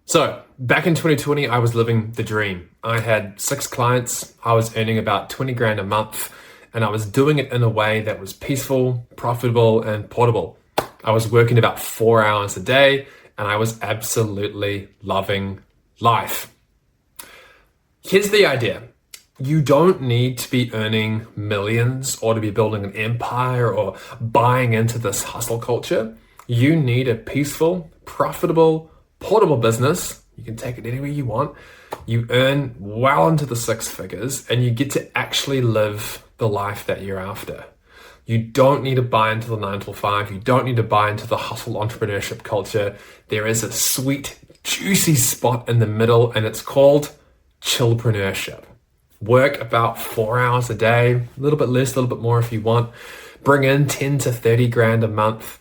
So back in 2020, I was living the dream. I had 6 clients. I was earning about 20 grand a month, and I was doing it in a way that was peaceful, profitable, and portable. I was working about 4 hours a day, and I was absolutely loving life. Here's the idea. You don't need to be earning millions or to be building an empire or buying into this hustle culture. You need a peaceful, profitable, portable business. You can take it anywhere you want. You earn well into the 6 figures and you get to actually live the life that you're after. You don't need to buy into the 9 to 5. You don't need to buy into the hustle entrepreneurship culture. There is a sweet, juicy spot in the middle, and it's called chillpreneurship. Work about 4 hours a day, a little bit less, a little bit more if you want. Bring in 10 to 30 grand a month.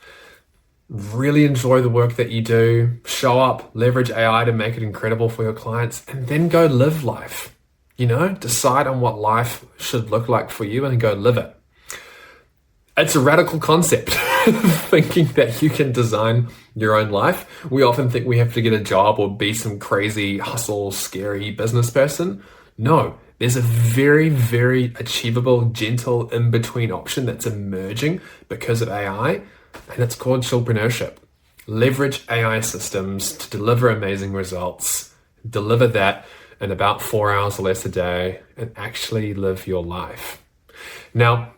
Really enjoy the work that you do. Show up, leverage AI to make it incredible for your clients, and then go live life. Decide on what life should look like for you and go live it. It's a radical concept, thinking that you can design your own life. We often think we have to get a job or be some crazy hustle, scary business person. No, there's a very, very achievable, gentle, in-between option that's emerging because of AI, and it's called chillpreneurship. Leverage AI systems to deliver amazing results. Deliver that in about 4 hours or less a day and actually live your life. Now,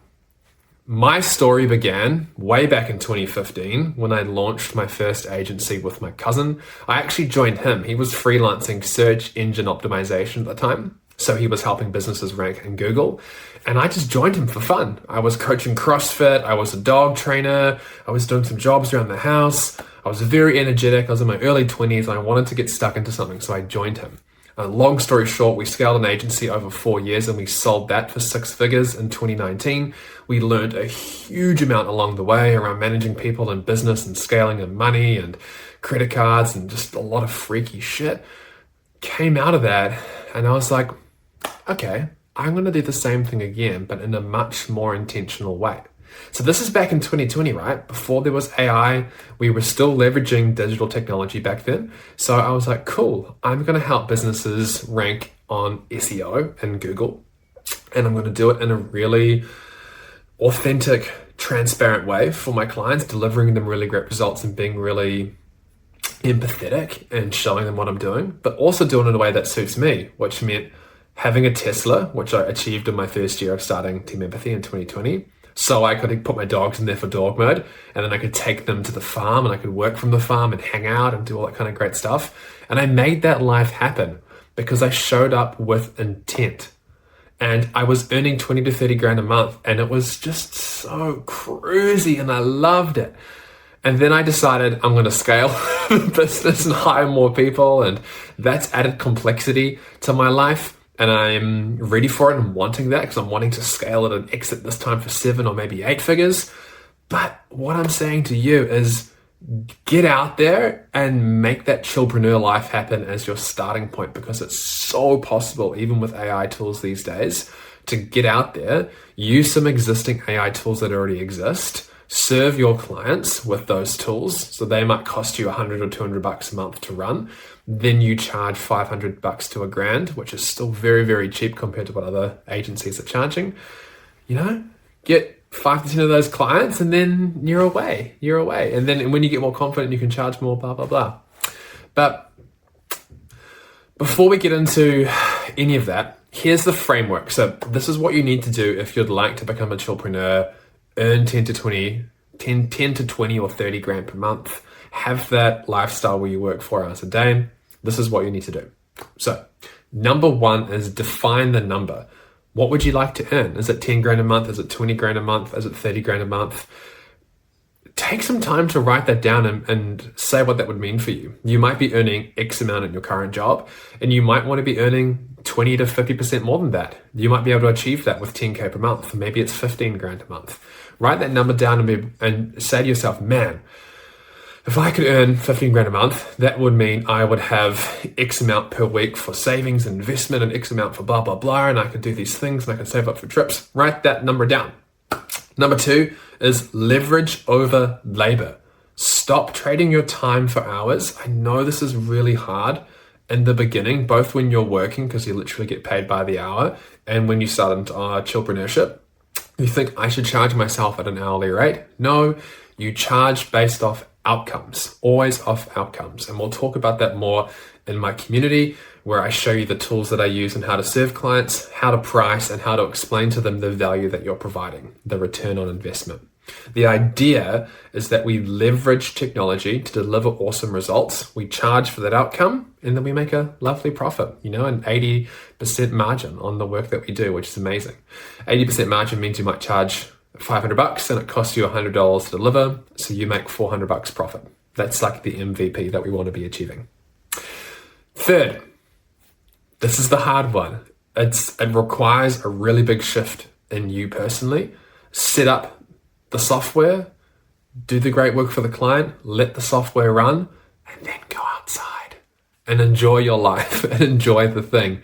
my story began way back in 2015 when I launched my first agency with my cousin. I actually joined him. He was freelancing search engine optimization at the time. So he was helping businesses rank in Google. And I just joined him for fun. I was coaching CrossFit. I was a dog trainer. I was doing some jobs around the house. I was very energetic. I was in my early 20s and I wanted to get stuck into something. So I joined him. Long story short, we scaled an agency over 4 years and we sold that for 6 figures in 2019. We learned a huge amount along the way around managing people and business and scaling and money and credit cards and just a lot of freaky shit. Came out of that and I was like, okay, I'm going to do the same thing again, but in a much more intentional way. So this is back in 2020, right? Before there was AI, we were still leveraging digital technology back then. So I was like, cool, I'm going to help businesses rank on SEO and Google. And I'm going to do it in a really authentic, transparent way for my clients, delivering them really great results and being really empathetic and showing them what I'm doing, but also doing it in a way that suits me, which meant having a Tesla, which I achieved in my first year of starting Team Empathy in 2020. So I could put my dogs in there for dog mode, and then I could take them to the farm and I could work from the farm and hang out and do all that kind of great stuff. And I made that life happen because I showed up with intent. And I was earning 20 to 30 grand a month, and it was just so cruisy and I loved it. And then I decided I'm going to scale the business and hire more people, and that's added complexity to my life. And I'm ready for it and wanting that because I'm wanting to scale it and exit this time for 7 or maybe 8 figures. But what I'm saying to you is get out there and make that chillpreneur life happen as your starting point, because it's so possible, even with AI tools these days, to get out there, use some existing AI tools that already exist, serve your clients with those tools. So they might cost you $100 or $200 a month to run. Then you charge $500 to $1,000, which is still very, very cheap compared to what other agencies are charging. Get 5 to 10 of those clients and then you're away. And then when you get more confident, you can charge more, blah, blah, blah. But before we get into any of that, here's the framework. So this is what you need to do if you'd like to become a chillpreneur, earn 10 to 20 or 30 grand per month, have that lifestyle where you work 4 hours a day. This is what you need to do. So number 1 is define the number. What would you like to earn? Is it 10 grand a month? Is it 20 grand a month? Is it 30 grand a month? Take some time to write that down and say what that would mean for you. You might be earning X amount in your current job, and you might want to be earning 20 to 50% more than that. You might be able to achieve that with 10K per month. Maybe it's 15 grand a month. Write that number down and say to yourself, man, if I could earn 15 grand a month, that would mean I would have X amount per week for savings and investment and X amount for blah, blah, blah. And I could do these things and I could save up for trips. Write that number down. Number 2 is leverage over labor. Stop trading your time for hours. I know this is really hard in the beginning, both when you're working, because you literally get paid by the hour, and when you start into chillpreneurship. You think I should charge myself at an hourly rate? No, you charge based off outcomes, always off outcomes. And we'll talk about that more in my community, where I show you the tools that I use and how to serve clients, how to price, and how to explain to them the value that you're providing, the return on investment. The idea is that we leverage technology to deliver awesome results. We charge for that outcome, and then we make a lovely profit, an 80% margin on the work that we do, which is amazing. 80% margin means you might charge $500 and it costs you $100 to deliver, so you make $400 profit. That's like the MVP that we want to be achieving. Third, this is the hard one. It requires a really big shift in you personally. Set up the software, do the great work for the client, let the software run, and then go outside and enjoy your life and enjoy the thing.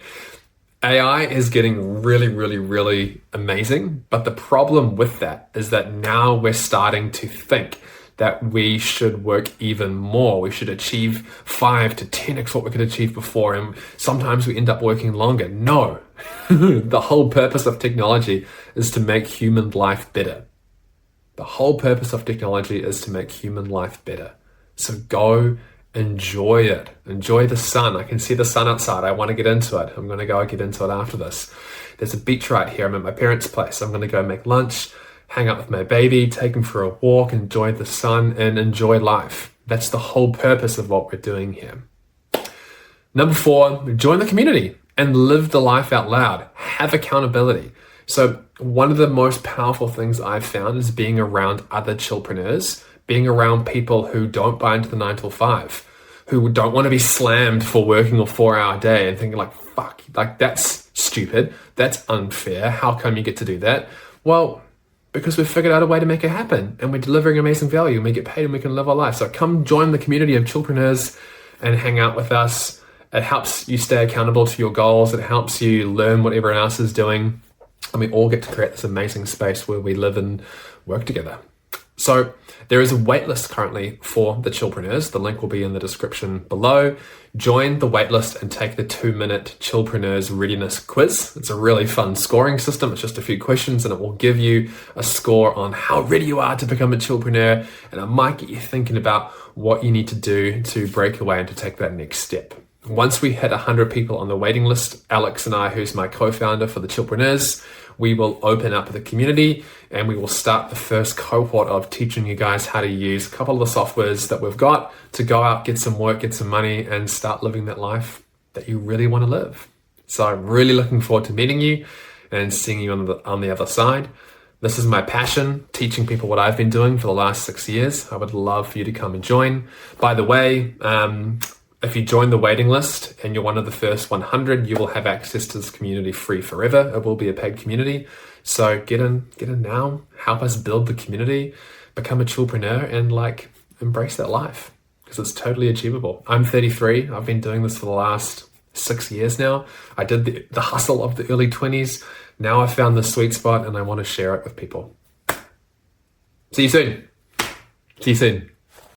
AI is getting really, really, really amazing. But the problem with that is that now we're starting to think that we should work even more. We should achieve 5 to 10x what we could achieve before. And sometimes we end up working longer. No, the whole purpose of technology is to make human life better. The whole purpose of technology is to make human life better. So go enjoy it. Enjoy the sun. I can see the sun outside. I want to get into it. I'm going to go get into it after this. There's a beach right here. I'm at my parents' place. I'm going to go make lunch, hang out with my baby, take him for a walk, enjoy the sun, and enjoy life. That's the whole purpose of what we're doing here. Number 4, join the community and live the life out loud. Have accountability. So one of the most powerful things I've found is being around other chillpreneurs, being around people who don't buy into the 9 to 5, who don't want to be slammed for working a 4-hour day and thinking fuck, that's stupid. That's unfair. How come you get to do that? Well, because we've figured out a way to make it happen and we're delivering amazing value and we get paid and we can live our life. So come join the community of chillpreneurs and hang out with us. It helps you stay accountable to your goals. It helps you learn what everyone else is doing. And we all get to create this amazing space where we live and work together. So there is a waitlist currently for the chillpreneurs. The link will be in the description below. Join the waitlist and take the 2-minute chillpreneurs readiness quiz. It's a really fun scoring system. It's just a few questions and it will give you a score on how ready you are to become a chillpreneur. And it might get you thinking about what you need to do to break away and to take that next step. Once we hit 100 people on the waiting list, Alex and I, who's my co-founder for the Chillpreneurs, we will open up the community and we will start the first cohort of teaching you guys how to use a couple of the softwares that we've got to go out, get some work, get some money, and start living that life that you really want to live. So I'm really looking forward to meeting you and seeing you on the other side. This is my passion, teaching people what I've been doing for the last 6 years. I would love for you to come and join. By the way, if you join the waiting list and you're one of the first 100, you will have access to this community free forever. It will be a paid community. So get in now, help us build the community, become a chillpreneur and embrace that life because it's totally achievable. I'm 33. I've been doing this for the last 6 years now. I did the hustle of the early 20s. Now I've found the sweet spot and I want to share it with people. See you soon.